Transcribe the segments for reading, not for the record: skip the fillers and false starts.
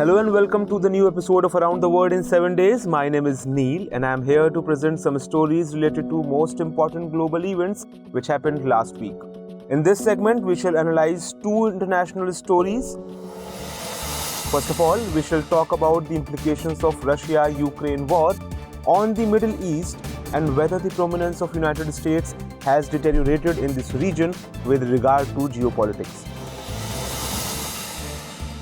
Hello and welcome to the new episode of Around the World in 7 Days. My name is Neel and I am here to present some stories related to most important global events which happened last week. In this segment, we shall analyze two international stories. First of all, we shall talk about the implications of Russia-Ukraine war on the Middle East and whether the prominence of United States has deteriorated in this region with regard to geopolitics.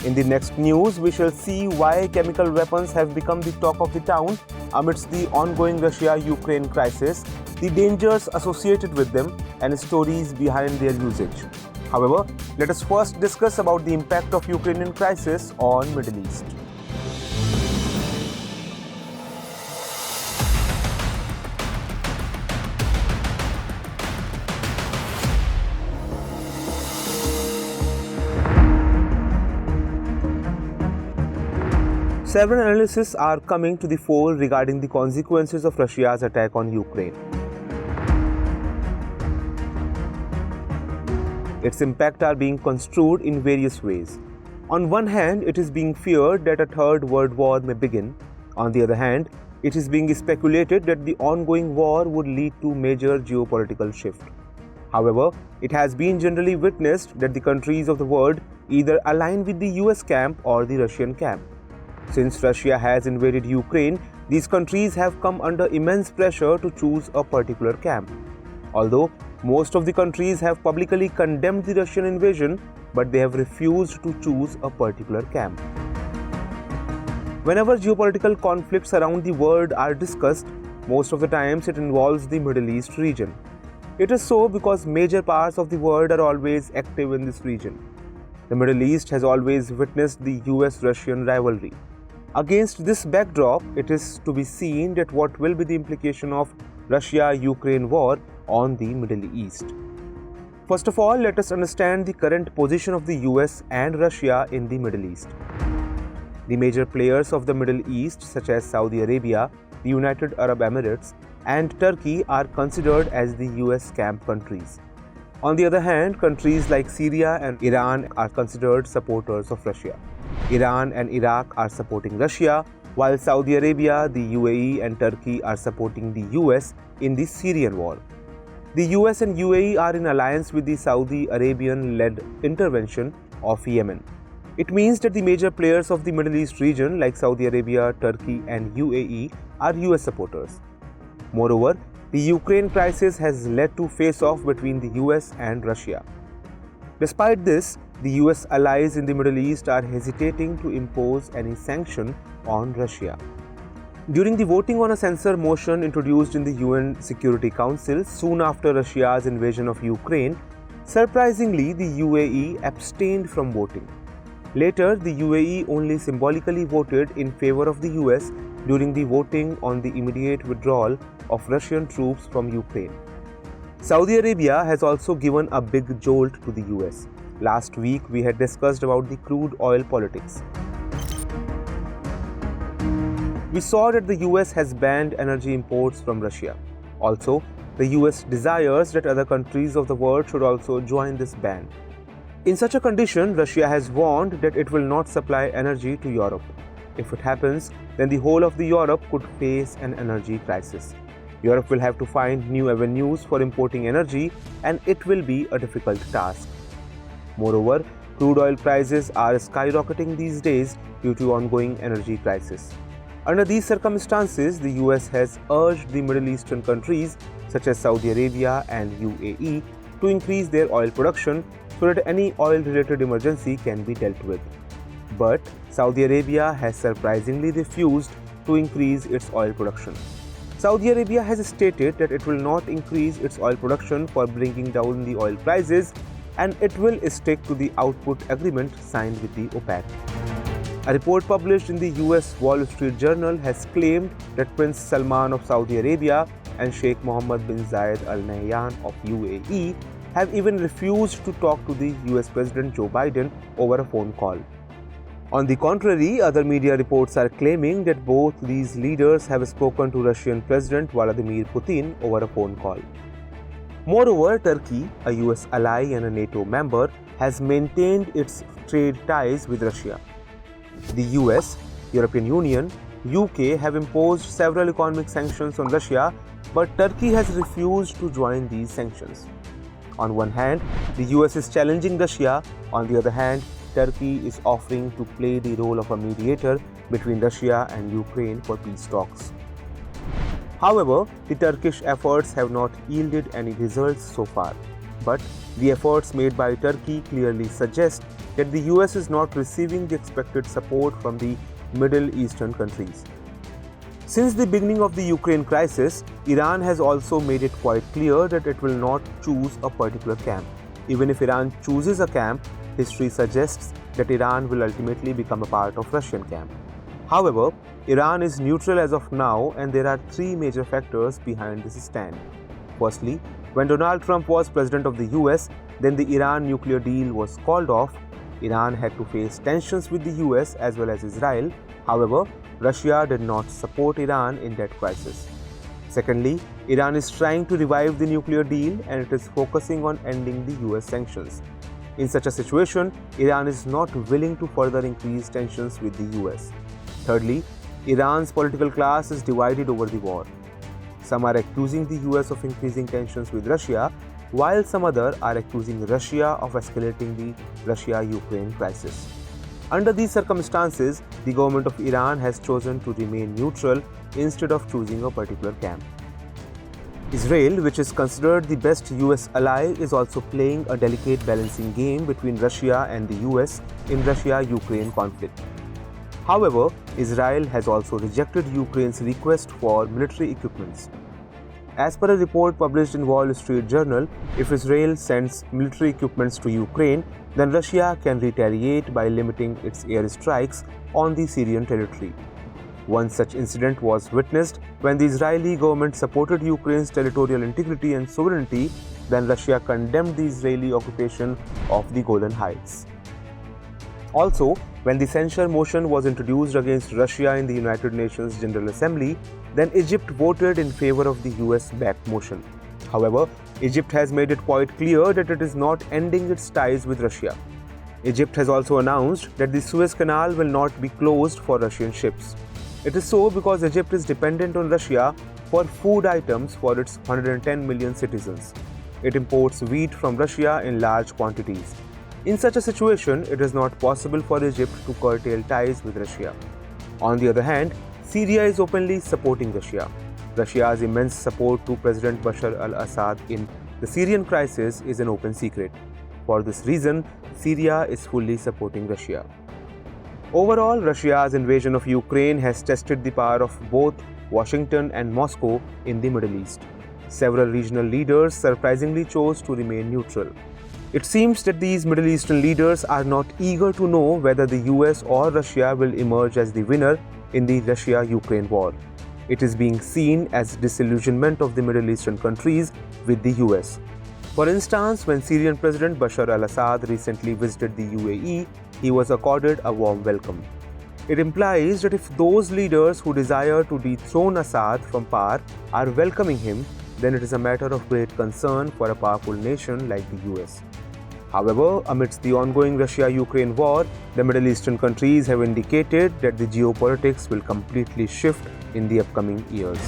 In the next news, we shall see why chemical weapons have become the talk of the town amidst the ongoing Russia-Ukraine crisis, the dangers associated with them, and stories behind their usage. However, let us first discuss about the impact of Ukrainian crisis on Middle East. Several analyses are coming to the fore regarding the consequences of Russia's attack on Ukraine. Its impact are being construed in various ways. On one hand, it is being feared that a third world war may begin. On the other hand, it is being speculated that the ongoing war would lead to major geopolitical shift. However, it has been generally witnessed that the countries of the world either align with the US camp or the Russian camp. Since Russia has invaded Ukraine, these countries have come under immense pressure to choose a particular camp. Although most of the countries have publicly condemned the Russian invasion, but they have refused to choose a particular camp. Whenever geopolitical conflicts around the world are discussed, most of the times it involves the Middle East region. It is so because major parts of the world are always active in this region. The Middle East has always witnessed the US-Russian rivalry. Against this backdrop, it is to be seen that what will be the implication of Russia-Ukraine war on the Middle East. First of all, let us understand the current position of the US and Russia in the Middle East. The major players of the Middle East, such as Saudi Arabia, the United Arab Emirates, and Turkey, are considered as the US camp countries. On the other hand, countries like Syria and Iran are considered supporters of Russia. Iran and Iraq are supporting Russia, while Saudi Arabia, the UAE and Turkey are supporting the US in the Syrian war. The US and UAE are in alliance with the Saudi Arabian-led intervention of Yemen. It means that the major players of the Middle East region like Saudi Arabia, Turkey and UAE are US supporters. Moreover, the Ukraine crisis has led to face-off between the US and Russia. Despite this, the US allies in the Middle East are hesitating to impose any sanction on Russia. During the voting on a censure motion introduced in the UN Security Council soon after Russia's invasion of Ukraine, surprisingly, the UAE abstained from voting. Later, the UAE only symbolically voted in favor of the US during the voting on the immediate withdrawal of Russian troops from Ukraine. Saudi Arabia has also given a big jolt to the US. Last week, we had discussed about the crude oil politics. We saw that the US has banned energy imports from Russia. Also, the US desires that other countries of the world should also join this ban. In such a condition, Russia has warned that it will not supply energy to Europe. If it happens, then the whole of the Europe could face an energy crisis. Europe will have to find new avenues for importing energy, and it will be a difficult task. Moreover, crude oil prices are skyrocketing these days due to ongoing energy crisis. Under these circumstances, the US has urged the Middle Eastern countries such as Saudi Arabia and UAE to increase their oil production so that any oil-related emergency can be dealt with. But Saudi Arabia has surprisingly refused to increase its oil production. Saudi Arabia has stated that it will not increase its oil production for bringing down the oil prices, and it will stick to the output agreement signed with the OPEC. A report published in the US Wall Street Journal has claimed that Prince Salman of Saudi Arabia and Sheikh Mohammed bin Zayed Al Nahyan of UAE have even refused to talk to the US President Joe Biden over a phone call. On the contrary, other media reports are claiming that both these leaders have spoken to Russian President Vladimir Putin over a phone call. Moreover, Turkey, a US ally and a NATO member, has maintained its trade ties with Russia. The US, European Union, UK have imposed several economic sanctions on Russia, but Turkey has refused to join these sanctions. On one hand, the US is challenging Russia. On the other hand, Turkey is offering to play the role of a mediator between Russia and Ukraine for peace talks. However, the Turkish efforts have not yielded any results so far. But the efforts made by Turkey clearly suggest that the US is not receiving the expected support from the Middle Eastern countries. Since the beginning of the Ukraine crisis, Iran has also made it quite clear that it will not choose a particular camp. Even if Iran chooses a camp, history suggests that Iran will ultimately become a part of Russian camp. However, Iran is neutral as of now, and there are three major factors behind this stand. Firstly, when Donald Trump was president of the US, then the Iran nuclear deal was called off. Iran had to face tensions with the US as well as Israel. However, Russia did not support Iran in that crisis. Secondly, Iran is trying to revive the nuclear deal and it is focusing on ending the US sanctions. In such a situation, Iran is not willing to further increase tensions with the US. Thirdly, Iran's political class is divided over the war. Some are accusing the US of increasing tensions with Russia, while some others are accusing Russia of escalating the Russia-Ukraine crisis. Under these circumstances, the government of Iran has chosen to remain neutral instead of choosing a particular camp. Israel, which is considered the best US ally, is also playing a delicate balancing game between Russia and the US in Russia-Ukraine conflict. However, Israel has also rejected Ukraine's request for military equipments. As per a report published in Wall Street Journal, if Israel sends military equipments to Ukraine, then Russia can retaliate by limiting its airstrikes on the Syrian territory. One such incident was witnessed when the Israeli government supported Ukraine's territorial integrity and sovereignty, then Russia condemned the Israeli occupation of the Golan Heights. Also, when the censure motion was introduced against Russia in the United Nations General Assembly, then Egypt voted in favor of the US-backed motion. However, Egypt has made it quite clear that it is not ending its ties with Russia. Egypt has also announced that the Suez Canal will not be closed for Russian ships. It is so because Egypt is dependent on Russia for food items for its 110 million citizens. It imports wheat from Russia in large quantities. In such a situation, it is not possible for Egypt to curtail ties with Russia. On the other hand, Syria is openly supporting Russia. Russia's immense support to President Bashar al-Assad in the Syrian crisis is an open secret. For this reason, Syria is fully supporting Russia. Overall, Russia's invasion of Ukraine has tested the power of both Washington and Moscow in the Middle East. Several regional leaders surprisingly chose to remain neutral. It seems that these Middle Eastern leaders are not eager to know whether the US or Russia will emerge as the winner in the Russia-Ukraine war. It is being seen as disillusionment of the Middle Eastern countries with the US. For instance, when Syrian President Bashar al-Assad recently visited the UAE, he was accorded a warm welcome. It implies that if those leaders who desire to dethrone Assad from power are welcoming him, then it is a matter of great concern for a powerful nation like the US. However, amidst the ongoing Russia-Ukraine war, the Middle Eastern countries have indicated that the geopolitics will completely shift in the upcoming years.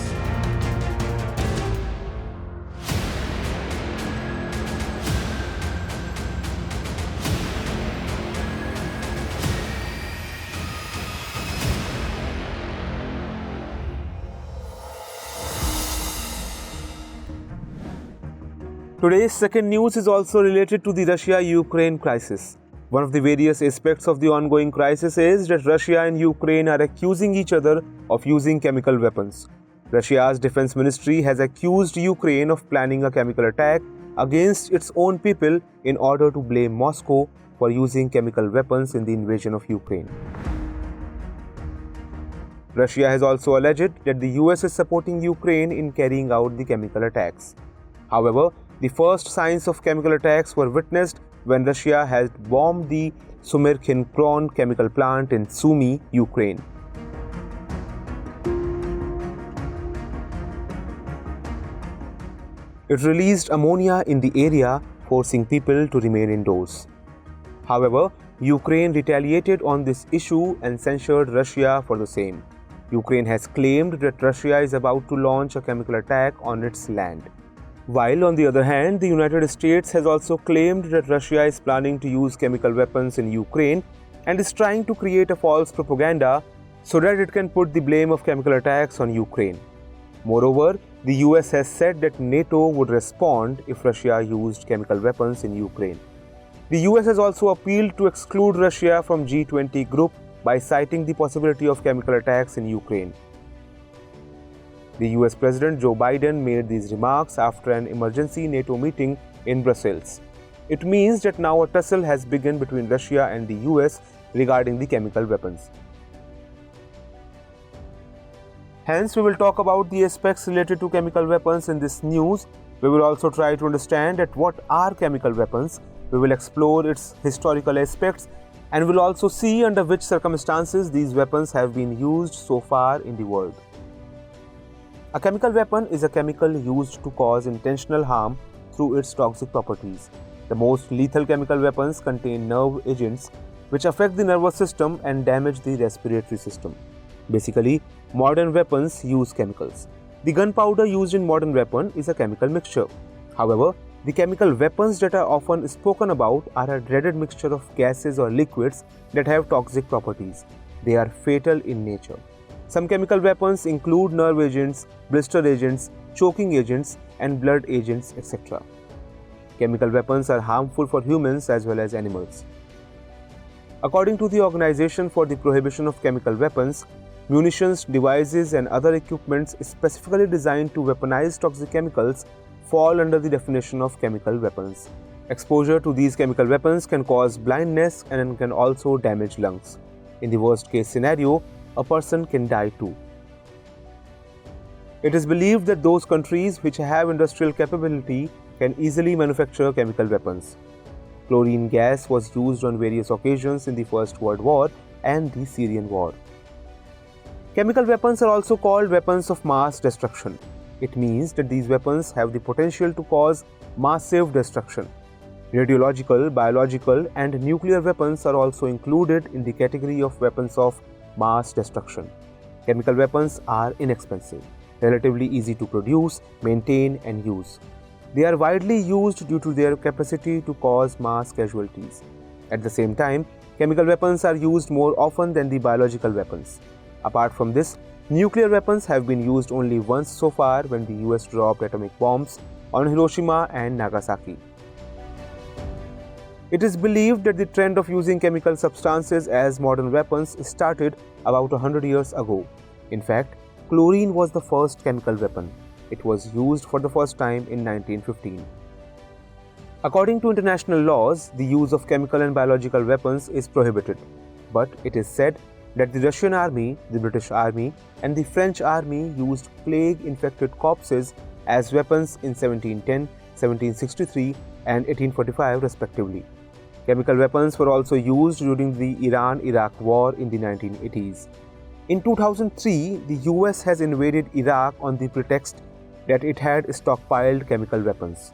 Today's second news is also related to the Russia-Ukraine crisis. One of the various aspects of the ongoing crisis is that Russia and Ukraine are accusing each other of using chemical weapons. Russia's defense ministry has accused Ukraine of planning a chemical attack against its own people in order to blame Moscow for using chemical weapons in the invasion of Ukraine. Russia has also alleged that the US is supporting Ukraine in carrying out the chemical attacks. However, the first signs of chemical attacks were witnessed when Russia had bombed the Sumerkhin chemical plant in Sumy, Ukraine. It released ammonia in the area, forcing people to remain indoors. However, Ukraine retaliated on this issue and censured Russia for the same. Ukraine has claimed that Russia is about to launch a chemical attack on its land. While on the other hand, the United States has also claimed that Russia is planning to use chemical weapons in Ukraine and is trying to create a false propaganda so that it can put the blame of chemical attacks on Ukraine. Moreover, the US has said that NATO would respond if Russia used chemical weapons in Ukraine. The US has also appealed to exclude Russia from G20 group by citing the possibility of chemical attacks in Ukraine. The US President Joe Biden made these remarks after an emergency NATO meeting in Brussels. It means that now a tussle has begun between Russia and the US regarding the chemical weapons. Hence, we will talk about the aspects related to chemical weapons in this news. We will also try to understand at what are chemical weapons. We will explore its historical aspects and will also see under which circumstances these weapons have been used so far in the world. A chemical weapon is a chemical used to cause intentional harm through its toxic properties. The most lethal chemical weapons contain nerve agents which affect the nervous system and damage the respiratory system. Basically, modern weapons use chemicals. The gunpowder used in modern weapon is a chemical mixture. However, the chemical weapons that are often spoken about are a dreaded mixture of gases or liquids that have toxic properties. They are fatal in nature. Some chemical weapons include nerve agents, blister agents, choking agents, and blood agents, etc. Chemical weapons are harmful for humans as well as animals. According to the Organization for the Prohibition of Chemical Weapons, munitions, devices, and other equipments specifically designed to weaponize toxic chemicals fall under the definition of chemical weapons. Exposure to these chemical weapons can cause blindness and can also damage lungs. In the worst case scenario, a person can die too. It is believed that those countries which have industrial capability can easily manufacture chemical weapons. Chlorine gas was used on various occasions in the First World War and the Syrian War. Chemical weapons are also called weapons of mass destruction. It means that these weapons have the potential to cause massive destruction. Radiological, biological, and nuclear weapons are also included in the category of weapons of mass destruction. Chemical weapons are inexpensive, relatively easy to produce, maintain, and use. They are widely used due to their capacity to cause mass casualties. At the same time, chemical weapons are used more often than the biological weapons. Apart from this, nuclear weapons have been used only once so far when the US dropped atomic bombs on Hiroshima and Nagasaki. It is believed that the trend of using chemical substances as modern weapons started about 100 years ago. In fact, chlorine was the first chemical weapon. It was used for the first time in 1915. According to international laws, the use of chemical and biological weapons is prohibited. But it is said that the Russian army, the British army, and the French army used plague-infected corpses as weapons in 1710, 1763, and 1845 respectively. Chemical weapons were also used during the Iran-Iraq War in the 1980s. In 2003, the US has invaded Iraq on the pretext that it had stockpiled chemical weapons.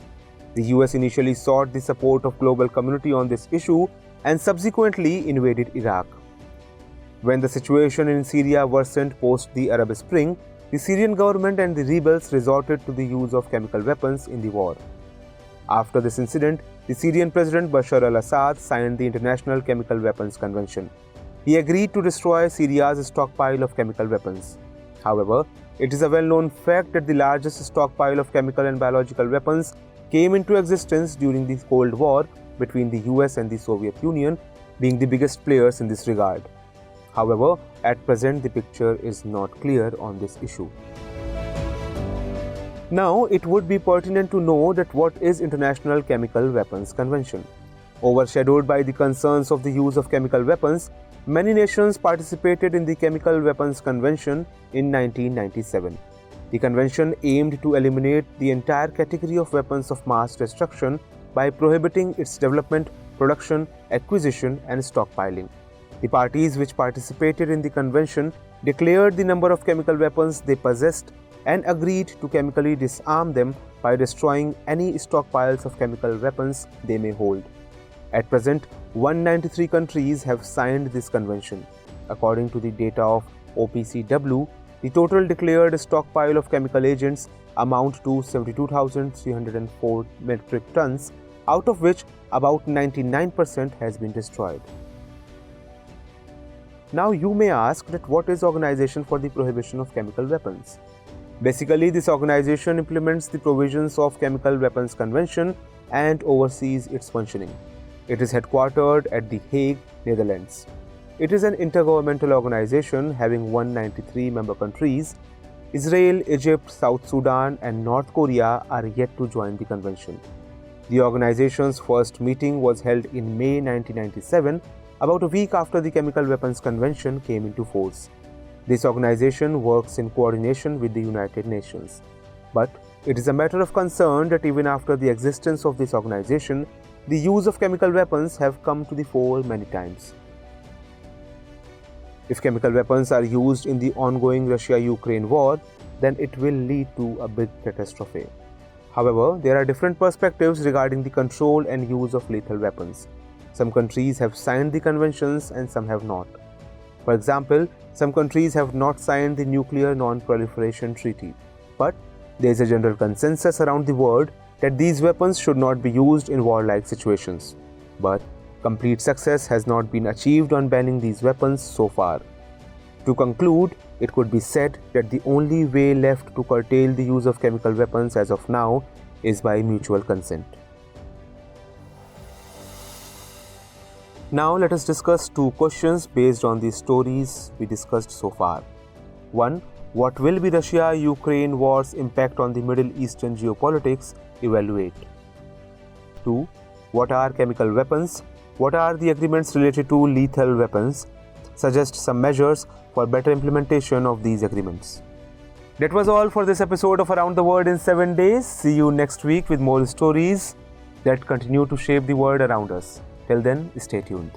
The US initially sought the support of global community on this issue and subsequently invaded Iraq. When the situation in Syria worsened post the Arab Spring, the Syrian government and the rebels resorted to the use of chemical weapons in the war. After this incident, the Syrian President Bashar al-Assad signed the International Chemical Weapons Convention. He agreed to destroy Syria's stockpile of chemical weapons. However, it is a well-known fact that the largest stockpile of chemical and biological weapons came into existence during the Cold War between the US and the Soviet Union, being the biggest players in this regard. However, at present the picture is not clear on this issue. Now, it would be pertinent to know that what is International Chemical Weapons Convention. Overshadowed by the concerns of the use of chemical weapons, many nations participated in the Chemical Weapons Convention in 1997. The convention aimed to eliminate the entire category of weapons of mass destruction by prohibiting its development, production, acquisition, and stockpiling. The parties which participated in the convention declared the number of chemical weapons they possessed and agreed to chemically disarm them by destroying any stockpiles of chemical weapons they may hold. At present, 193 countries have signed this convention. According to the data of OPCW, the total declared stockpile of chemical agents amount to 72,304 metric tons, out of which about 99% has been destroyed. Now you may ask that what is Organization for the Prohibition of Chemical Weapons? Basically, this organization implements the provisions of Chemical Weapons Convention and oversees its functioning. It is headquartered at The Hague, Netherlands. It is an intergovernmental organization having 193 member countries. Israel, Egypt, South Sudan, and North Korea are yet to join the convention. The organization's first meeting was held in May 1997, about a week after the Chemical Weapons Convention came into force. This organization works in coordination with the United Nations. But it is a matter of concern that even after the existence of this organization, the use of chemical weapons have come to the fore many times. If chemical weapons are used in the ongoing Russia-Ukraine war, then it will lead to a big catastrophe. However, there are different perspectives regarding the control and use of lethal weapons. Some countries have signed the conventions and some have not. For example, some countries have not signed the Nuclear Non-Proliferation Treaty. But there is a general consensus around the world that these weapons should not be used in warlike situations. But complete success has not been achieved on banning these weapons so far. To conclude, it could be said that the only way left to curtail the use of chemical weapons as of now is by mutual consent. Now let us discuss two questions based on the stories we discussed so far. 1. What will be Russia-Ukraine war's impact on the Middle Eastern geopolitics? Evaluate. 2. What are chemical weapons? What are the agreements related to lethal weapons? Suggest some measures for better implementation of these agreements. That was all for this episode of Around the World in 7 days. See you next week with more stories that continue to shape the world around us. Till then, stay tuned.